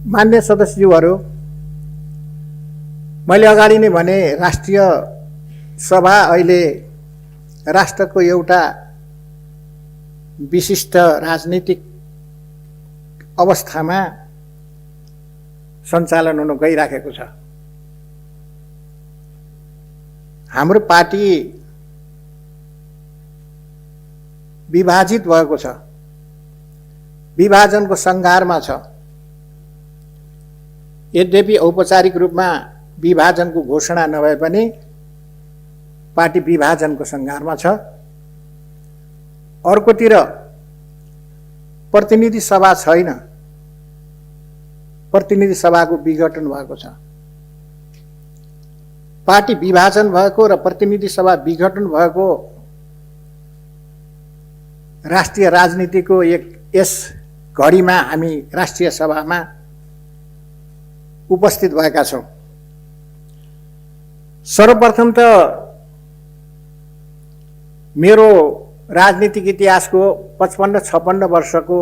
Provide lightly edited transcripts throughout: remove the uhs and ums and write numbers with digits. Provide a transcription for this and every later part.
मान्य सदस्यज्यूहरू, मैले अगाडि नै भने राष्ट्रिय सभा अहिले राष्ट्रको एउटा विशिष्ट राजनीतिक अवस्थामा सञ्चालन हुन गइराखेको छ। हाम्रो पार्टी विभाजित भएको छ, विभाजनको सङ्घारमा छ। यद्यपि औपचारिक रूपमा विभाजनको घोषणा नभए पनि पार्टी विभाजनको सङ्घारमा छ। अर्कोतिर प्रतिनिधि सभा छैन, प्रतिनिधि सभाको विघटन भएको छ। पार्टी विभाजन भएको र प्रतिनिधि सभा विघटन भएको राष्ट्रिय राजनीतिको यस घडीमा हामी राष्ट्रिय सभामा उपस्थित भएका छौँ। सर्वप्रथम त मेरो राजनीतिक इतिहासको 55-56 वर्षको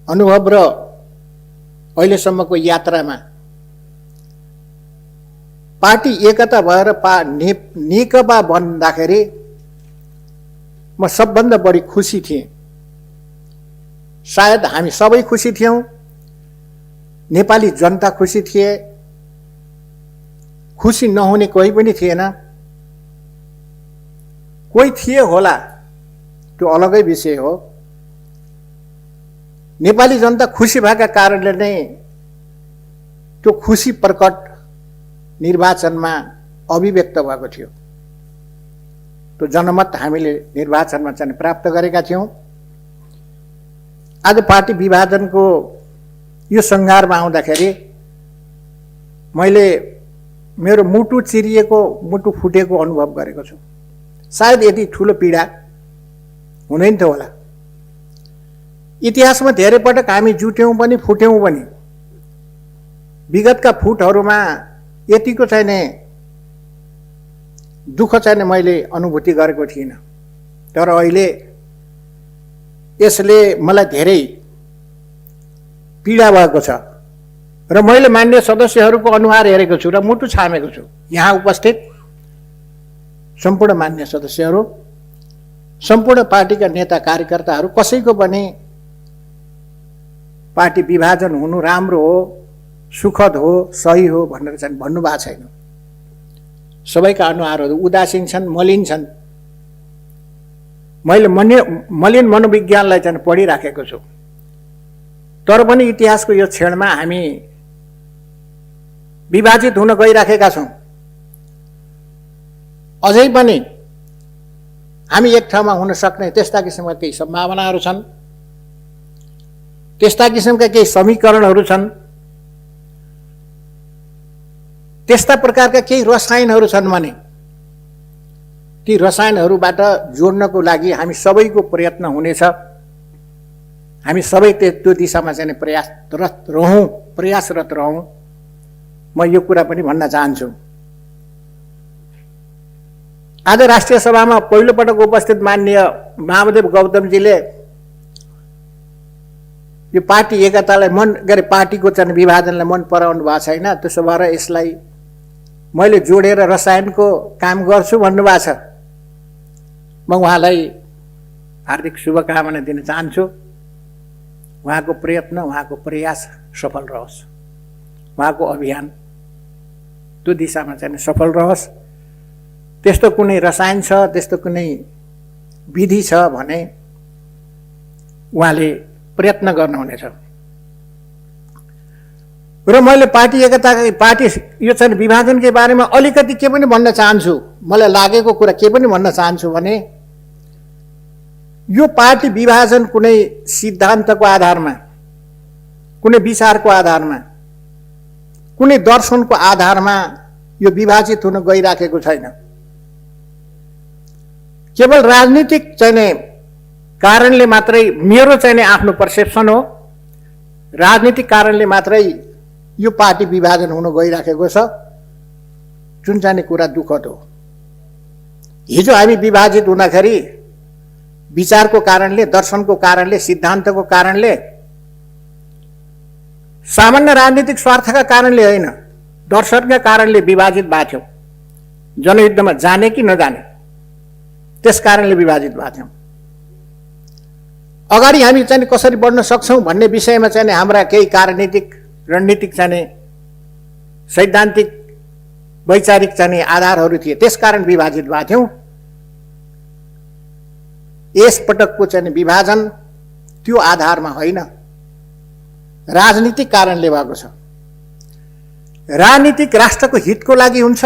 अनुभव र अहिलेसम्मको यात्रामा पार्टी एकता भएर नेकपा बन्दाखेरि म सबभन्दा बढी खुसी थिएँ। सायद हामी सबै खुसी थियौँ, नेपाली जनता खुसी थिए, खुसी नहुने कोही पनि थिएन। कोही थिए होला, त्यो अलगै विषय हो। नेपाली जनता खुसी भएका कारणले नै त्यो खुसी प्रकट निर्वाचनमा अभिव्यक्त भएको थियो। त्यो जनमत हामीले निर्वाचनमा चाहिँ प्राप्त गरेका थियौँ। आज पार्टी विभाजनको यो सङ्घारमा आउँदाखेरि मैले मेरो मुटु चिरिएको, मुटु फुटेको अनुभव गरेको छु। सायद यति ठुलो पीडा हुँदैन थियो होला। इतिहासमा धेरै पटक हामी जुट्यौँ पनि फुट्यौँ पनि। विगतका फुटहरूमा यतिको चाहिने दुःख चाहिने मैले अनुभूति गरेको थिइनँ। तर अहिले यसले मलाई धेरै पीडा भएको छ र मैले मान्य सदस्यहरूको अनुहार हेरेको छु र मुटु छामेको छु। यहाँ उपस्थित सम्पूर्ण मान्य सदस्यहरू, सम्पूर्ण पार्टीका नेता कार्यकर्ताहरू, कसैको पनि पार्टी विभाजन हुनु राम्रो हो, सुखद हो, सही हो भनेर चाहिँ भन्नुभएको छैन। सबैका अनुहारहरू उदासीन छन्, मलिन छन्। मैले मलिन मनोविज्ञानलाई चाहिँ पढिराखेको छु। तर पनि इतिहासको यो क्षणमा हामी विभाजित हुन गइराखेका छौँ। अझै पनि हामी एक ठाउँमा हुन सक्ने त्यस्ता किसिमका केही सम्भावनाहरू छन्, त्यस्ता किसिमका केही समीकरणहरू छन्, त्यस्ता प्रकारका केही रसायनहरू छन् भने ती रसायनहरूबाट जोड्नको लागि हामी सबैको प्रयत्न हुनेछ। हामी सबै त्यो दिशामा चाहिँ प्रयासरत रहौँ। म यो कुरा पनि भन्न चाहन्छु। आज राष्ट्रिय सभामा पहिलोपटक उपस्थित माननीय महामदेव गौतमजीले यो पार्टी एकतालाई पार्टीको चाहिँ विभाजनलाई मन पराउनु भएको छैन। त्यसो भएर यसलाई मैले जोडेर रसायनको काम गर्छु भन्नुभएको छ। म उहाँलाई हार्दिक शुभकामना दिन चाहन्छु। उहाँको प्रयत्न, उहाँको प्रयास सफल रहोस्। उहाँको अभियान त्यो दिशामा चाहिँ सफल रहोस्। त्यस्तो कुनै रसायन छ, त्यस्तो कुनै विधि छ भने उहाँले प्रयत्न गर्नुहुनेछ। र मैले पार्टी एकता, पार्टी यो चाहिँ विभाजनकै बारेमा अलिकति के पनि भन्न चाहन्छु। मलाई लागेको कुरा के पनि भन्न चाहन्छु भने यो पार्टी विभाजन कुनै सिद्धान्तको आधारमा, कुनै विचारको आधारमा, कुनै दर्शनको आधारमा यो विभाजित हुन गइराखेको छैन। केवल राजनीतिक चाहिँ कारणले मात्रै, मेरो चाहिँ आफ्नो पर्सेप्सन हो, राजनीतिक कारणले मात्रै यो पार्टी विभाजन हुन गइराखेको छ, जुन चाहिँ कुरा दुःखद हो। हिजो हामी विभाजित हुँदाखेरि विचारको कारणले, दर्शनको कारणले, सिद्धान्तको कारणले सामान्य राजनीतिक स्वार्थका कारणले होइन, दर्शनका कारणले विभाजित भएको थियौँ। जनयुद्धमा जाने कि नजाने, त्यस कारणले विभाजित भएको थियौँ। अगाडि हामी चाहिँ कसरी बढ्न सक्छौँ भन्ने विषयमा चाहिँ हाम्रा केही राजनीतिक रणनीतिक चाहिँ सैद्धान्तिक वैचारिक चाहिँ आधारहरू थिए, त्यसकारण विभाजित भएको थियौँ। यस पटकको चाहिँ विभाजन त्यो आधारमा होइन, राजनीतिक कारणले भएको छ। राजनीतिक राष्ट्रको हितको लागि हुन्छ,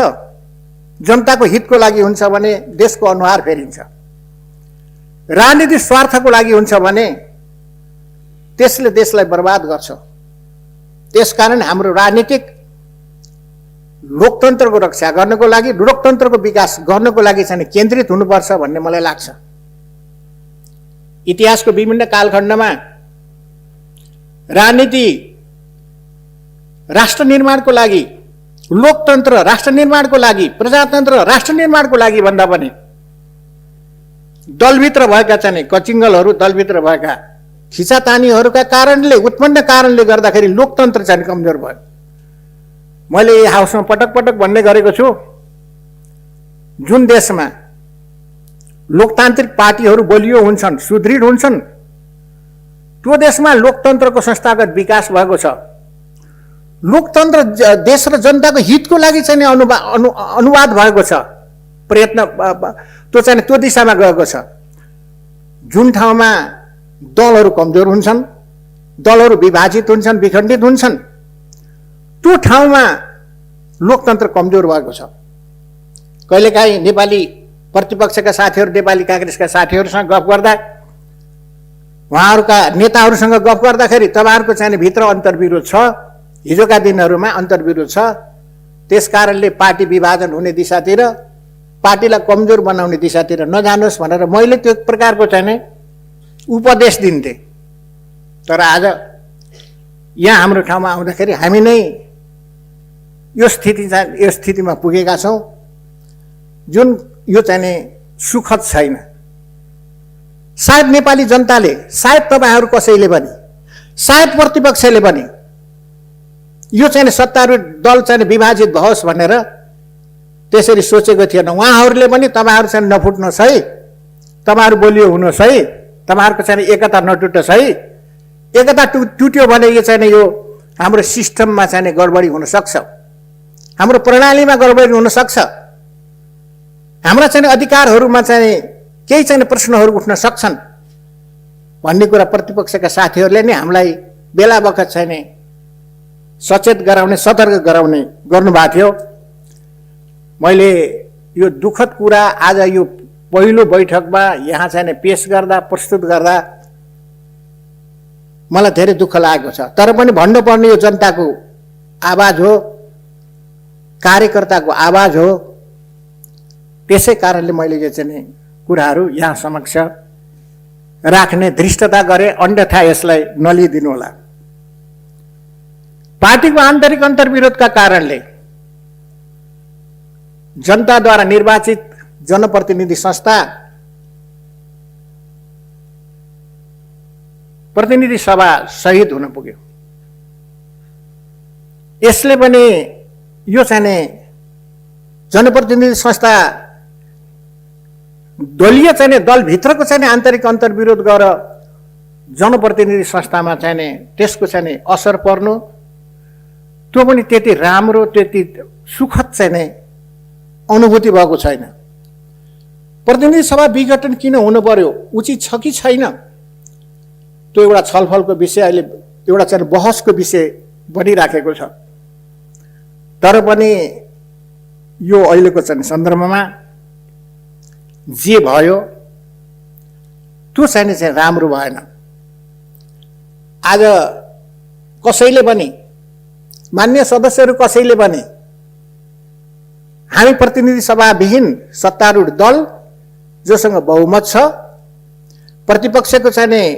जनताको हितको लागि हुन्छ भने देशको अनुहार फेरिन्छ। राजनीतिक स्वार्थको लागि हुन्छ भने त्यसले देशलाई बर्बाद गर्छ। त्यसकारण हाम्रो राजनीतिक लोकतन्त्रको रक्षा गर्नको लागि, लोकतन्त्रको विकास गर्नको लागि चाहिँ केन्द्रित हुनुपर्छ भन्ने मलाई लाग्छ। इतिहासको विभिन्न कालखण्डमा राजनीति राष्ट्र निर्माणको लागि, लोकतन्त्र राष्ट्र निर्माणको लागि, प्रजातन्त्र राष्ट्र निर्माणको लागि भन्दा पनि दलभित्र भएका चाहिँ कचिङ्गलहरू, दलभित्र भएका खिचातानीहरूका कारणले, उत्पन्न कारणले गर्दाखेरि लोकतन्त्र चाहिँ कमजोर भयो। मैले यो हाउसमा पटक पटक भन्ने गरेको छु, जुन देशमा लोकतान्त्रिक पार्टीहरू बलियो हुन्छन्, सुदृढ हुन्छन्, त्यो देशमा लोकतन्त्रको संस्थागत विकास भएको छ। लोकतन्त्र देश र जनताको हितको लागि चाहिँ अनुवाद भएको छ, प्रयत्न त्यो चाहिँ त्यो दिशामा गएको छ। जुन ठाउँमा दलहरू कमजोर हुन्छन्, दलहरू विभाजित हुन्छन्, विखण्डित हुन्छन्, त्यो ठाउँमा लोकतन्त्र कमजोर भएको छ। कहिलेकाहीँ नेपाली प्रतिपक्षका साथीहरू, नेपाली कांग्रेसका साथीहरूसँग गफ गर्दा, उहाँहरूका नेताहरूसँग गफ गर्दाखेरि तपाईँहरूको चाहिँ भित्र अन्तर्विरोध छ, हिजोका दिनहरूमा अन्तर्विरोध छ, त्यसकारणले पार्टी विभाजन हुने दिशातिर, पार्टीलाई कमजोर बनाउने दिशातिर नजानुहोस् भनेर मैले त्यो प्रकारको चाहिँ उपदेश दिन्थेँ। तर आज यहाँ हाम्रो ठाउँमा आउँदाखेरि हामी नै यो स्थितिमा पुगेका छौँ, जुन यो चाहिँ सुखद छैन। सायद नेपाली जनताले, सायद तपाईँहरू कसैले पनि, सायद प्रतिपक्षले पनि यो चाहिँ सत्तारूढ दल चाहिँ विभाजित भओस् भनेर त्यसरी सोचेको थिएन। उहाँहरूले पनि तपाईँहरू चाहिँ नफुट्नुहोस् है, तपाईँहरू बलियो हुनुहोस् है, तपाईँहरूको चाहिँ एकता नटुटोस् है। एकता टुट्यो भने यो चाहिँ यो हाम्रो सिस्टममा चाहिँ गडबडी हुनसक्छ, हाम्रो प्रणालीमा गडबडी हुनसक्छ, हाम्रा चाहिँ अधिकारहरूमा चाहिँ केही चाहिँ प्रश्नहरू उठ्न सक्छन् भन्ने कुरा प्रतिपक्षका साथीहरूले नै हामीलाई बेला बखत चाहिँ सचेत गराउने, सतर्क गराउने गर्नुभएको थियो। मैले यो दुःखद कुरा आज यो पहिलो बैठकमा यहाँ चाहिँ पेश गर्दा, प्रस्तुत गर्दा मलाई धेरै दुःख लागेको छ। तर पनि भन्नुपर्ने यो जनताको आवाज हो, कार्यकर्ताको आवाज हो, त्यसै कारणले मैले यो चाहिँ कुराहरू यहाँ समक्ष राख्ने धृष्टता गरे, अन्यथा यसलाई नलिदिनु होला। पार्टीको आन्तरिक अन्तर्विरोधका कारणले जनताद्वारा निर्वाचित जनप्रतिनिधि संस्था, प्रतिनिधि सभा शहीद हुन पुग्यो। यसले पनि यो चाहिँ जनप्रतिनिधि संस्था दलीय चाहिँ दलभित्रको चाहिँ आन्तरिक अन्तर्विरोध गरेर जनप्रतिनिधि संस्थामा चाहिँ त्यसको चाहिँ असर पर्नु, त्यो पनि त्यति राम्रो, त्यति सुखद चाहिँ अनुभूति भएको छैन। प्रतिनिधि सभा विघटन किन हुनु पर्यो, उचित छ कि छैन, त्यो एउटा छलफलको विषय, अहिले एउटा चाहिँ बहसको विषय बनिराखेको छ। तर पनि यो अहिलेको चाहिँ सन्दर्भमा जे भयो त्यो चाहिँ राम्रो भएन। आज कसैले पनि, मान्य सदस्यहरू कसैले पनि हामी प्रतिनिधि सभा विहीन सत्तारूढ दल जोसँग बहुमत छ, प्रतिपक्षको चाहिँ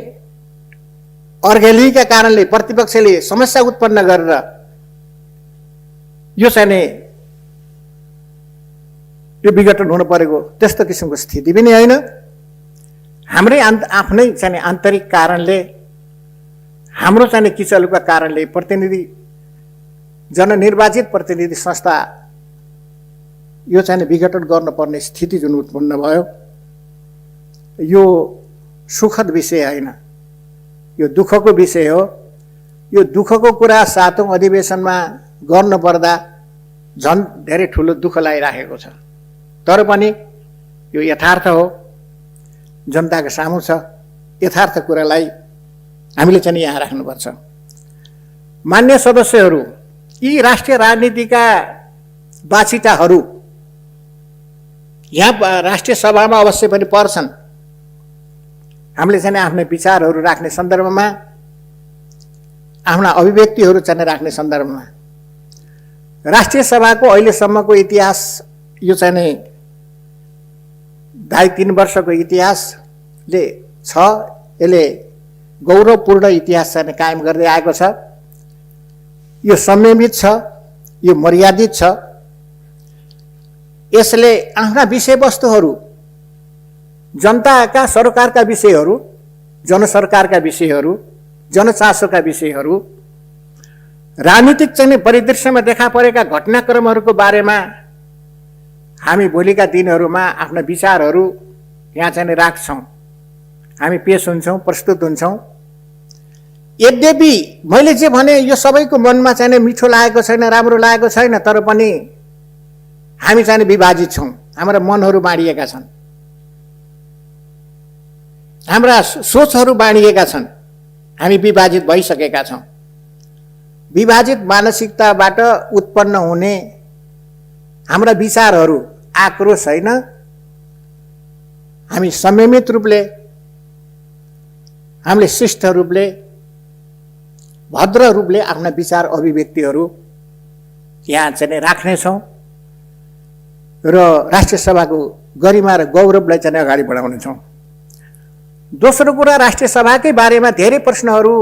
अर्घेलीका कारणले प्रतिपक्षले समस्या उत्पन्न गरेर यो चाहिँ यो विघटन हुनु परेको त्यस्तो किसिमको स्थिति पनि होइन। हाम्रै आफ्नै चाहिँ आन्तरिक कारणले हाम्रो चाहिँ किचलुका कारणले प्रतिनिधि जननिर्वाचित प्रतिनिधि संस्था यो चाहिँ विघटन गर्नुपर्ने स्थिति जुन उत्पन्न भयो, यो सुखद विषय होइन, यो दुःखको विषय हो। यो दुःखको कुरा 7औं अधिवेशनमा गर्नुपर्दा झन् धेरै ठुलो दुःख लागिराखेको छ। तर पनि यो यथार्थ हो, जनताको सामु छ। यथार्थ कुरालाई हामीले चाहिँ यहाँ राख्नुपर्छ। मान्य सदस्यहरू, यी राष्ट्रिय राजनीतिका बाछिटाहरू यहाँ राष्ट्रिय सभामा अवश्य पनि पर्छन्। हामीले चाहिँ आफ्नै विचारहरू राख्ने सन्दर्भमा, आफ्ना अभिव्यक्तिहरू चाहिँ राख्ने सन्दर्भमा राष्ट्रिय सभाको अहिलेसम्मको इतिहास, यो चाहिँ 2.5-3 वर्षको इतिहासले छ। यसले गौरवपूर्ण इतिहास चाहिँ कायम गर्दै आएको छ। यो संयमित छ, यो मर्यादित छ। यसले आफ्ना विषयवस्तुहरू, जनताका सरकारका विषयहरू, जनसरकारका विषयहरू, जनचासोका विषयहरू, राजनीतिक चाहिँ परिदृश्यमा देखा परेका घटनाक्रमहरूको बारेमा हामी भोलिका दिनहरूमा आफ्ना विचारहरू यहाँ चाहिँ राख्छौँ, हामी पेश हुन्छौँ, प्रस्तुत हुन्छौँ। यद्यपि मैले जे भने यो सबैको मनमा चाहिँ मिठो लागेको छैन, राम्रो लागेको छैन, तर पनि हामी चाहिँ विभाजित छौँ। हाम्रा मनहरू बाँडिएका छन्, हाम्रा सोचहरू बाँडिएका छन्, हामी विभाजित भइसकेका छौँ। विभाजित मानसिकताबाट उत्पन्न हुने हाम्रा विचारहरू आक्रोश होइन, हामी संयमित रूपले, हामीले शिष्ट रूपले, भद्र रूपले आफ्ना विचार अभिव्यक्तिहरू यहाँ चाहिँ राख्नेछौँ र राष्ट्रिय सभाको गरिमा र गौरवलाई चाहिँ अगाडि बढाउनेछौँ। दोस्रो कुरा, राष्ट्रिय सभाकै बारेमा धेरै प्रश्नहरू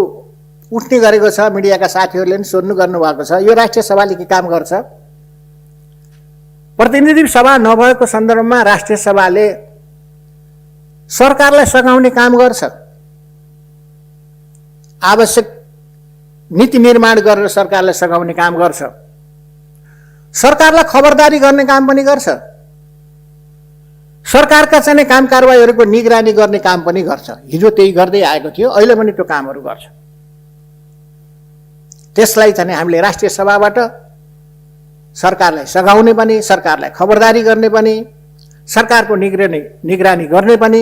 उठ्ने गरेको छ। मिडियाका साथीहरूले पनि सोध्नु गर्नुभएको छ, यो राष्ट्रिय सभाले के काम गर्छ? प्रतिनिधि सभा नभएको सन्दर्भमा राष्ट्रिय सभाले सरकारलाई सघाउने काम गर्छ। आवश्यक नीति निर्माण गरेर सरकारलाई सघाउने काम गर्छ। सरकारलाई खबरदारी गर्ने काम पनि गर्छ। सरकारका चाहिँ काम कारबाहीहरूको निगरानी गर्ने काम पनि गर्छ। हिजो त्यही गर्दै आएको थियो, अहिले पनि त्यो कामहरू गर्छ। त्यसलाई चाहिँ हामीले राष्ट्रिय सभाबाट सरकारलाई सघाउने पनि, सरकारलाई खबरदारी गर्ने पनि, सरकारको निगरानी गर्ने पनि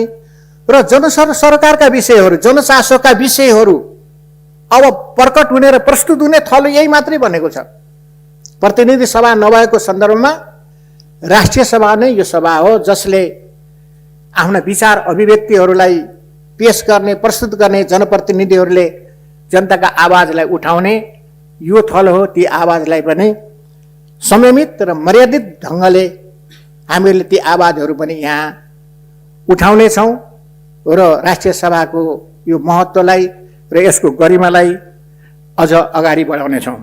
र सरकारका विषयहरू, जनचासोका विषयहरू अब प्रकट हुने र प्रस्तुत हुने थलो यही मात्रै बनेको छ। प्रतिनिधि सभा नभएको सन्दर्भमा राष्ट्रिय सभा नै यो सभा हो जसले आफ्ना विचार अभिव्यक्तिहरूलाई पेश गर्ने, प्रस्तुत गर्ने, जनप्रतिनिधिहरूले जनताका आवाजलाई उठाउने यो थलो हो। ती आवाजलाई पनि संयमित र मर्यादित ढङ्गले हामीले ती आवाजहरू पनि यहाँ उठाउनेछौँ र राष्ट्रिय सभाको यो महत्त्वलाई र यसको गरिमालाई अझ अगाडि बढाउनेछौँ।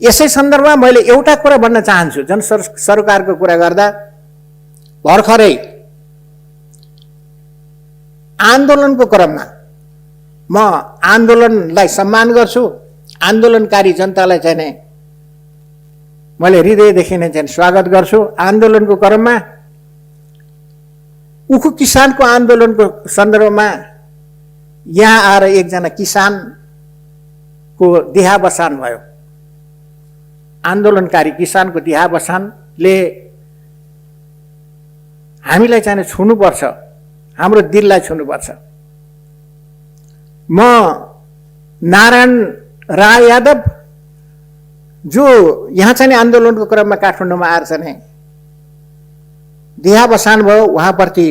यसै सन्दर्भमा मैले एउटा कुरा भन्न चाहन्छु। सरकारको कुरा गर्दा भर्खरै आन्दोलनको क्रममा म आन्दोलनलाई सम्मान गर्छु, आन्दोलनकारी जनतालाई चाहिँ मैले हृदयदेखि नै चाहिँ स्वागत गर्छु। आन्दोलनको क्रममा उखु किसानको आन्दोलनको सन्दर्भमा यहाँ आएर एकजना किसानको देहावसान भयो। आन्दोलनकारी किसानको देहावसानले हामीलाई चाहिँ छुनुपर्छ, हाम्रो दिललाई छुनुपर्छ। म नारायण राय यादव जो यहाँ चाहिँ आन्दोलनको क्रममा काठमाडौँमा आएर चाहिँ देहावसान भयो, उहाँप्रति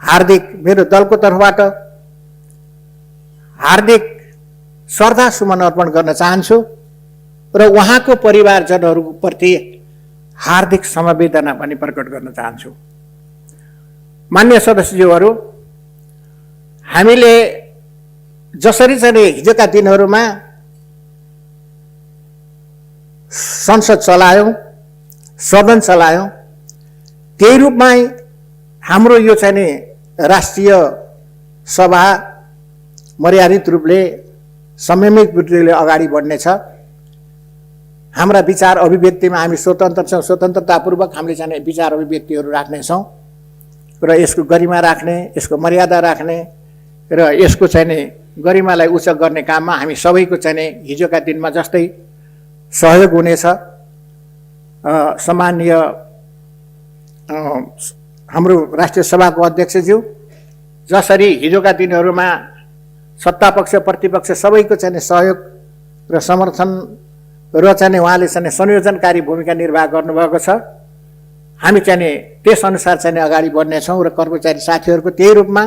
हार्दिक मेरो दलको तर्फबाट हार्दिक श्रद्धा सुमन अर्पण गर्न चाहन्छु र उहाँको परिवारजनहरूप्रति हार्दिक समवेदना पनि प्रकट गर्न चाहन्छु। मान्य सदस्यज्यूहरू, हामीले जसरी चाहिँ हिजोका दिनहरूमा संसद चलायौँ, सदन चलायौँ, त्यही रूपमै हाम्रो यो चाहिँ राष्ट्रिय सभा मर्यादित रूपले संयमित वृत्तिले अगाडि बढ्नेछ। हाम्रा विचार अभिव्यक्तिमा हामी स्वतन्त्र छौँ, स्वतन्त्रतापूर्वक हामीले चाहिँ विचार अभिव्यक्तिहरू राख्नेछौँ र यसको गरिमा राख्ने, यसको मर्यादा राख्ने र यसको चाहिँ गरिमालाई उच्च गर्ने काममा हामी सबैको चाहिँ हिजोका दिनमा जस्तै सहयोग हुनेछ। सम्माननीय हाम्रो राष्ट्रिय सभाको अध्यक्षज्यू जसरी हिजोका दिनहरूमा सत्तापक्ष प्रतिपक्ष सबैको चाहिँ सहयोग र समर्थन र चाहिँ उहाँले चाहिँ संयोजनकारी भूमिका निर्वाह गर्नुभएको छ, हामी चाहिँ त्यसअनुसार चाहिँ अगाडि बढ्नेछौँ र कर्मचारी साथीहरूको त्यही रूपमा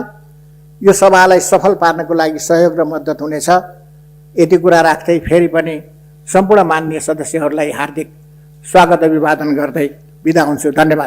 यो सभालाई सफल पार्नको लागि सहयोग र मद्दत हुनेछ। यति कुरा राख्दै फेरि पनि सम्पूर्ण माननीय सदस्यहरूलाई हार्दिक स्वागत अभिवादन गर्दै बिदा हुन्छु। धन्यवाद।